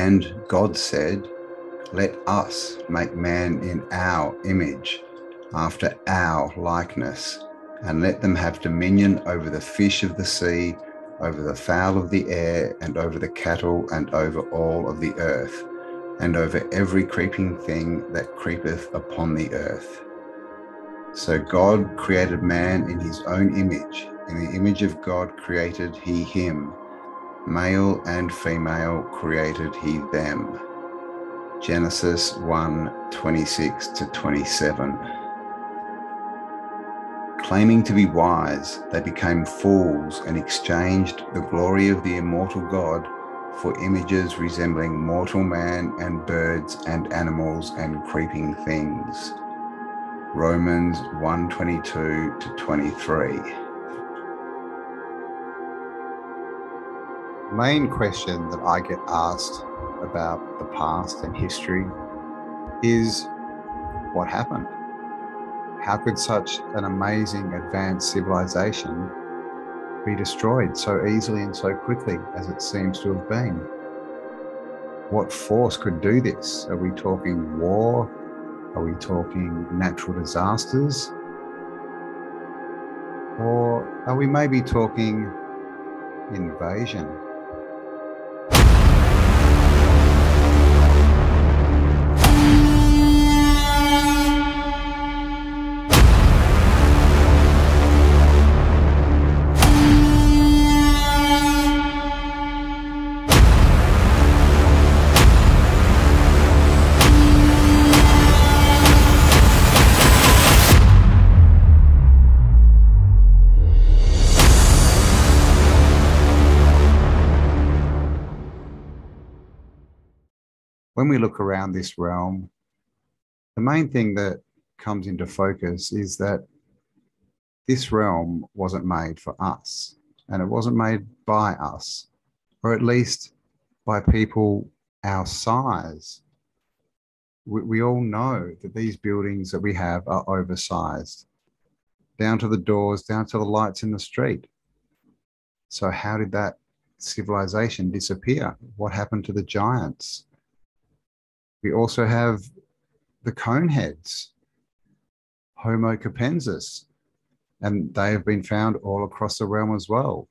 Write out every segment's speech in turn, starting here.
And God said, "Let us make man in our image, after our likeness, and let them have dominion over the fish of the sea, over the fowl of the air, and over the cattle, and over all of the earth, and over every creeping thing that creepeth upon the earth." So God created man in his own image. In the image of God created he him. Male and female created he them. Genesis 1:26-27. Claiming to be wise, they became fools and exchanged the glory of the immortal God for images resembling mortal man and birds and animals and creeping things. Romans 1:22-23. The main question that I get asked about the past and history is, what happened? How could such an amazing advanced civilization be destroyed so easily and so quickly as it seems to have been? What force could do this? Are we talking war? Are we talking natural disasters? Or are we maybe talking invasion? When we look around this realm, the main thing that comes into focus is that this realm wasn't made for us, and it wasn't made by us, or at least by people our size. We all know that these buildings that we have are oversized, down to the doors, down to the lights in the street. So how did that civilization disappear? What happened to the giants? We also have the coneheads, Homo capensis, and they have been found all across the realm as well.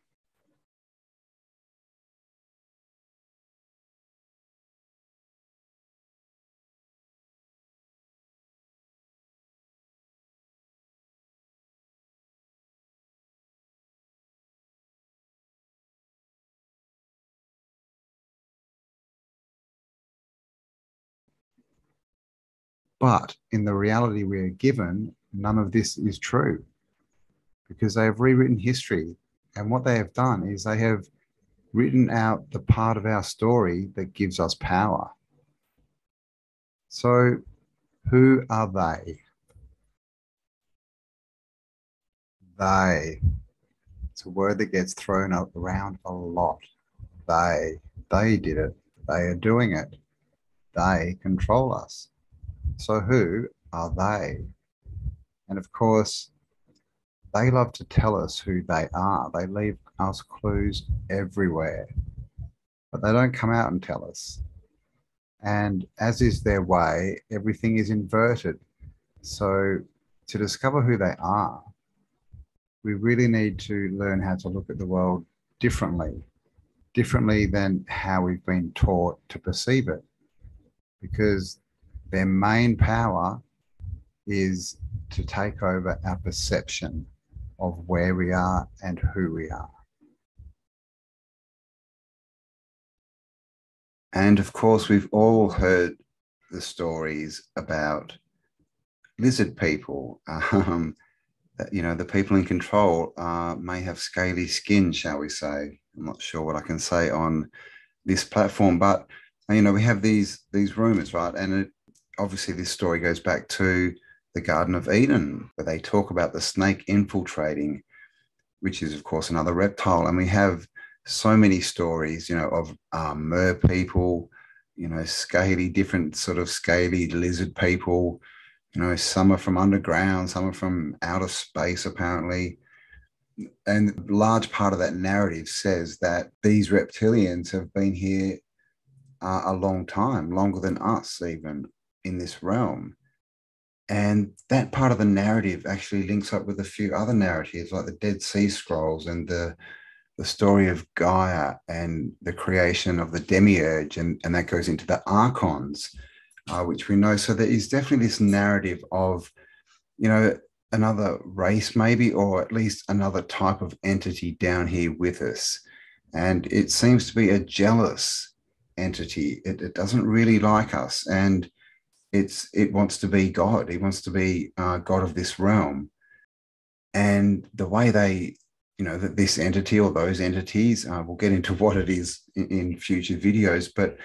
But in the reality we are given, none of this is true, because they have rewritten history. And what they have done is they have written out the part of our story that gives us power. So who are they? They. It's a word that gets thrown around a lot. They did it. They are doing it. They control us. So who are they? And of course, they love to tell us who they are. They leave us clues everywhere, but they don't come out and tell us. And as is their way, everything is inverted. So to discover who they are, we really need to learn how to look at the world differently than how we've been taught to perceive it, because their main power is to take over our perception of where we are and who we are. And of course, we've all heard the stories about lizard people. You know, the people in control may have scaly skin, shall we say. I'm not sure what I can say on this platform, but you know, we have these rumors, right? And obviously this story goes back to the Garden of Eden, where they talk about the snake infiltrating, which is of course another reptile. And we have so many stories, you know, of mer people, you know, different sort of scaly lizard people. You know, some are from underground, some are from outer space, apparently. And a large part of that narrative says that these reptilians have been here a long time, longer than us even in this realm. And that part of the narrative actually links up with a few other narratives like the Dead Sea Scrolls and the story of Gaia and the creation of the demiurge, and that goes into the archons, which we know. So there is definitely this narrative of, you know, another race maybe, or at least another type of entity down here with us. And it seems to be a jealous entity. It doesn't really like us, and it wants to be God. It wants to be God of this realm. And the way they, you know, that this entity or those entities, we'll get into what it is in future videos, but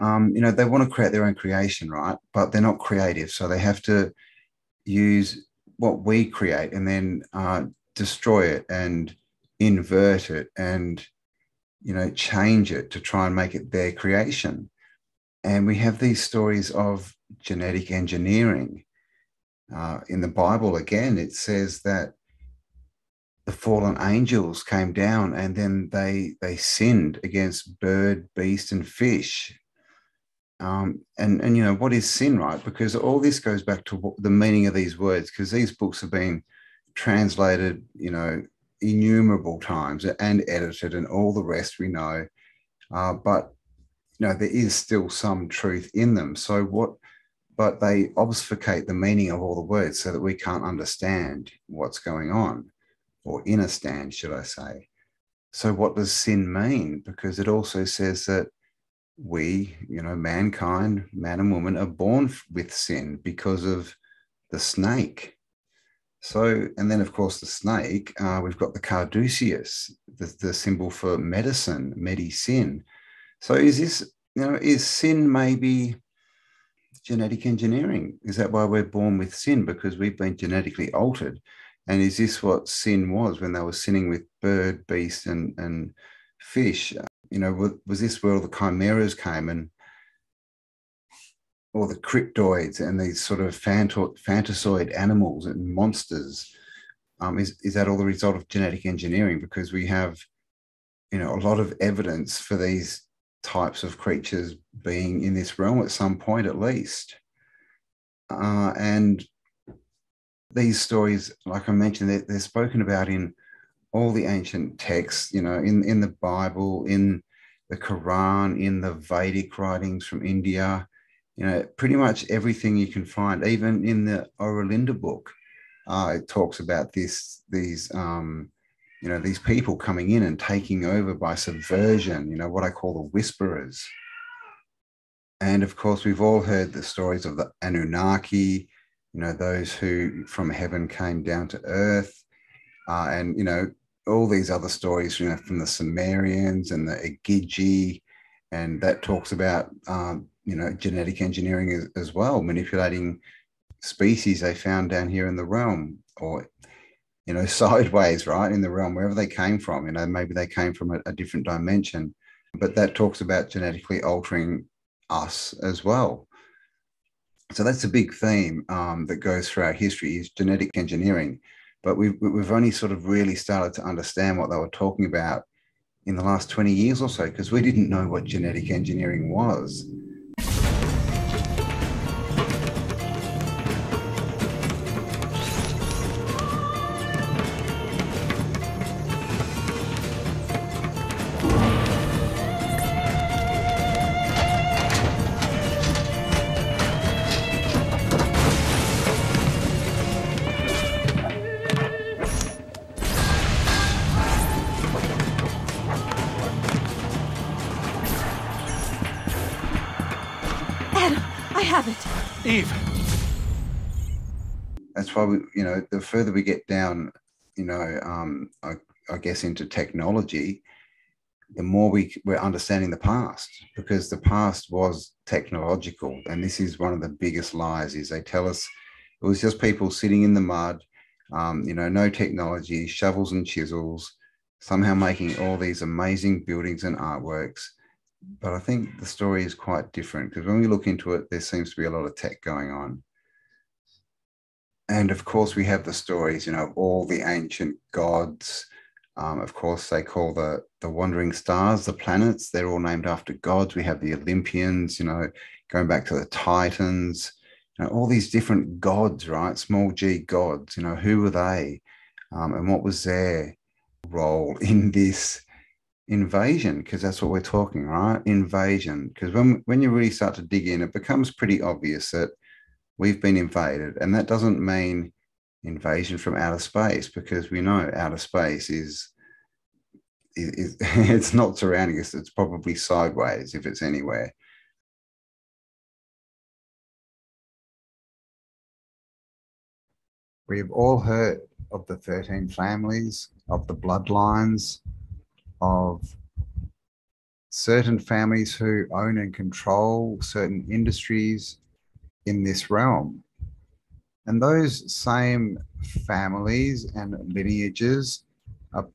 you know, they want to create their own creation, right? But they're not creative, so they have to use what we create and then destroy it and invert it and, you know, change it to try and make it their creation. And we have these stories of genetic engineering. In the Bible, again, it says that the fallen angels came down and then they sinned against bird, beast, and fish. And you know, what is sin, right? Because all this goes back to the meaning of these words, because these books have been translated, you know, innumerable times and edited and all the rest we know. But you know, there is still some truth in them. But they obfuscate the meaning of all the words so that we can't understand what's going on, or understand, should I say. So what does sin mean? Because it also says that we, you know, mankind, man and woman, are born with sin because of the snake. So, and then of course the snake, we've got the caduceus, the symbol for medicine, medicine. So is this, you know, is sin maybe genetic engineering? Is that why we're born with sin? Because we've been genetically altered? And is this what sin was when they were sinning with bird, beast, and fish? You know, was this where all the chimeras came and all the cryptoids and these sort of fantasoid animals and monsters? Is that all the result of genetic engineering? Because we have, you know, a lot of evidence for these types of creatures being in this realm at some point at least. And these stories, like I mentioned, they're spoken about in all the ancient texts, you know, in the Bible, in the Quran, in the Vedic writings from India, you know, pretty much everything you can find, even in the Aurolinda book, it talks about these, you know, these people coming in and taking over by subversion, you know, what I call the whisperers. And of course, we've all heard the stories of the Anunnaki, you know, those who from heaven came down to earth, and, you know, all these other stories, you know, from the Sumerians and the Igigi, and that talks about, you know, genetic engineering as well, manipulating species they found down here in the realm, or, you know, sideways, right, in the realm, wherever they came from. You know, maybe they came from a different dimension, but that talks about genetically altering us as well. So that's a big theme that goes through our history, is genetic engineering. But we've only sort of really started to understand what they were talking about in the last 20 years or so, because we didn't know what genetic engineering was. Eve. That's why we, you know, the further we get down, you know, I guess into technology, the more we're understanding the past, because the past was technological. And this is one of the biggest lies, is they tell us it was just people sitting in the mud, you know, no technology, shovels and chisels, somehow making all these amazing buildings and artworks. But I think the story is quite different, because when we look into it, there seems to be a lot of tech going on. And of course, we have the stories, you know, of all the ancient gods, Of course, they call the wandering stars, the planets, they're all named after gods. We have the Olympians, going back to the Titans, all these different gods, right? Small g gods, who were they? And what was their role in this invasion? Because that's what we're talking, right? Invasion. Because when you really start to dig in, it becomes pretty obvious that we've been invaded. And that doesn't mean invasion from outer space, because we know outer space is it's not surrounding us. It's probably sideways if it's anywhere. We've all heard of the 13 families, of the bloodlines, of certain families who own and control certain industries in this realm. And those same families and lineages are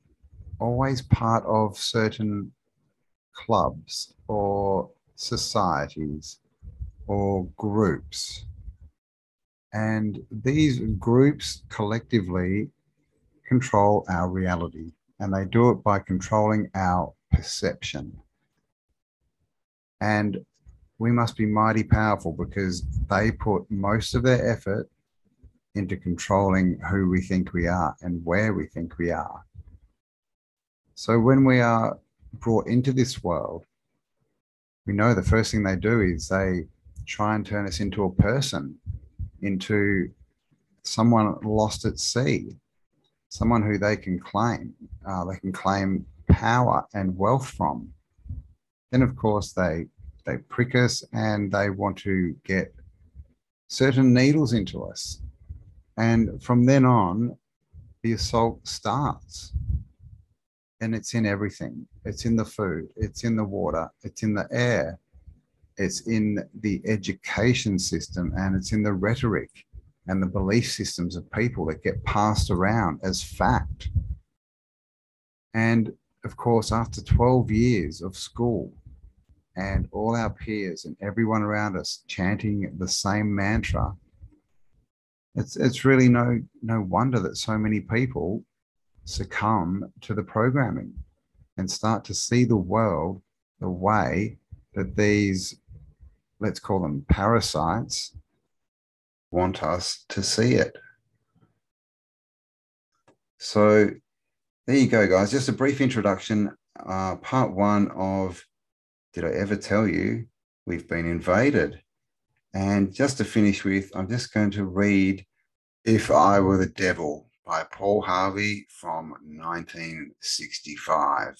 always part of certain clubs or societies or groups. And these groups collectively control our reality, and they do it by controlling our perception. And we must be mighty powerful because they put most of their effort into controlling who we think we are and where we think we are. So when we are brought into this world, we know the first thing they do is they try and turn us into a person, into someone lost at sea, someone who they can claim. They can claim power and wealth from. Then, of course, they prick us and they want to get certain needles into us. And from then on, the assault starts. And it's in everything. It's in the food, it's in the water, it's in the air, it's in the education system, and it's in the rhetoric and the belief systems of people that get passed around as fact. And of course, after 12 years of school and all our peers and everyone around us chanting the same mantra, it's really no wonder that so many people succumb to the programming and start to see the world the way that these, let's call them parasites, want us to see it. So there you go, guys. Just a brief introduction. Part one of Did I Ever Tell You We've Been Invaded? And just to finish with, I'm just going to read If I Were the Devil by Paul Harvey from 1965.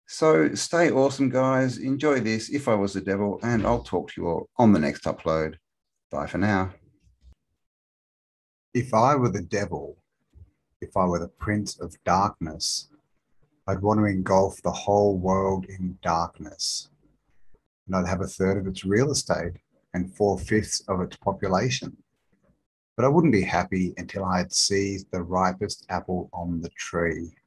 So stay awesome, guys. Enjoy this, If I Was the Devil, and I'll talk to you all on the next upload. Bye for now. If I were the devil, if I were the prince of darkness, I'd want to engulf the whole world in darkness. And I'd have a third of its real estate and 4/5 of its population. But I wouldn't be happy until I had seized the ripest apple on the tree.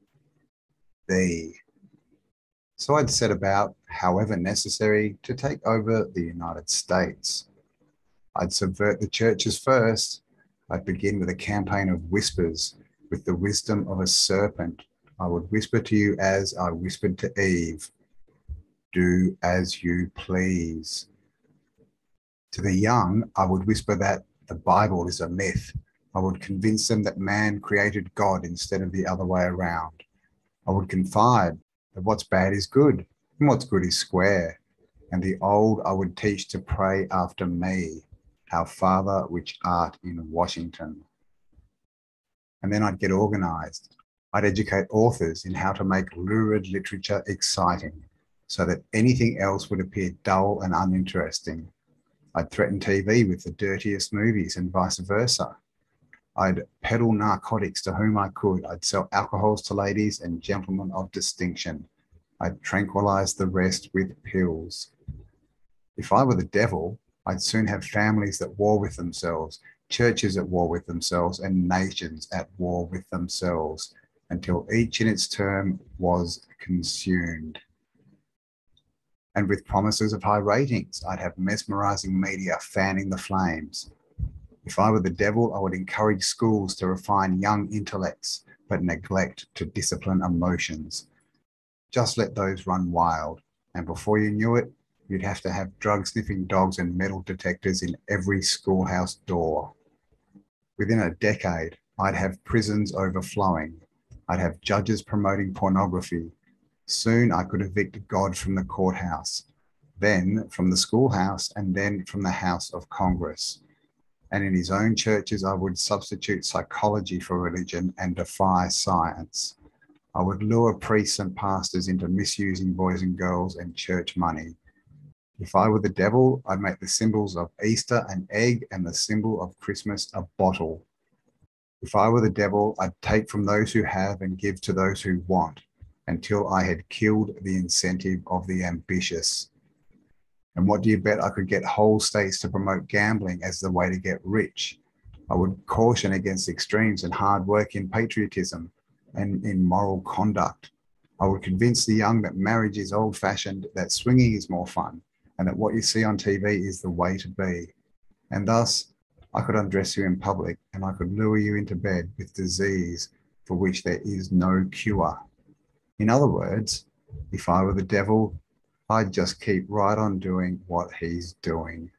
So I'd set about, however necessary, to take over the United States. I'd subvert the churches first. I'd begin with a campaign of whispers, with the wisdom of a serpent. I would whisper to you as I whispered to Eve, do as you please. To the young, I would whisper that the Bible is a myth. I would convince them that man created God instead of the other way around. I would confide that what's bad is good and what's good is square. And the old I would teach to pray after me, our Father which art in Washington. And then I'd get organized. I'd educate authors in how to make lurid literature exciting so that anything else would appear dull and uninteresting. I'd threaten TV with the dirtiest movies and vice versa. I'd peddle narcotics to whom I could. I'd sell alcohols to ladies and gentlemen of distinction. I'd tranquilize the rest with pills. If I were the devil, I'd soon have families at war with themselves, churches at war with themselves, and nations at war with themselves, until each in its turn was consumed. And with promises of high ratings, I'd have mesmerizing media fanning the flames. If I were the devil, I would encourage schools to refine young intellects but neglect to discipline emotions. Just let those run wild, and before you knew it, you'd have to have drug-sniffing dogs and metal detectors in every schoolhouse door. Within a decade, I'd have prisons overflowing. I'd have judges promoting pornography. Soon I could evict God from the courthouse, then from the schoolhouse, and then from the House of Congress. And in his own churches, I would substitute psychology for religion and defy science. I would lure priests and pastors into misusing boys and girls and church money. If I were the devil, I'd make the symbols of Easter an egg and the symbol of Christmas a bottle. If I were the devil, I'd take from those who have and give to those who want, until I had killed the incentive of the ambitious. And what do you bet I could get whole states to promote gambling as the way to get rich? I would caution against extremes and hard work in patriotism and in moral conduct. I would convince the young that marriage is old-fashioned, that swinging is more fun, and that what you see on TV is the way to be. And thus, I could undress you in public and I could lure you into bed with disease for which there is no cure. In other words, if I were the devil, I'd just keep right on doing what he's doing.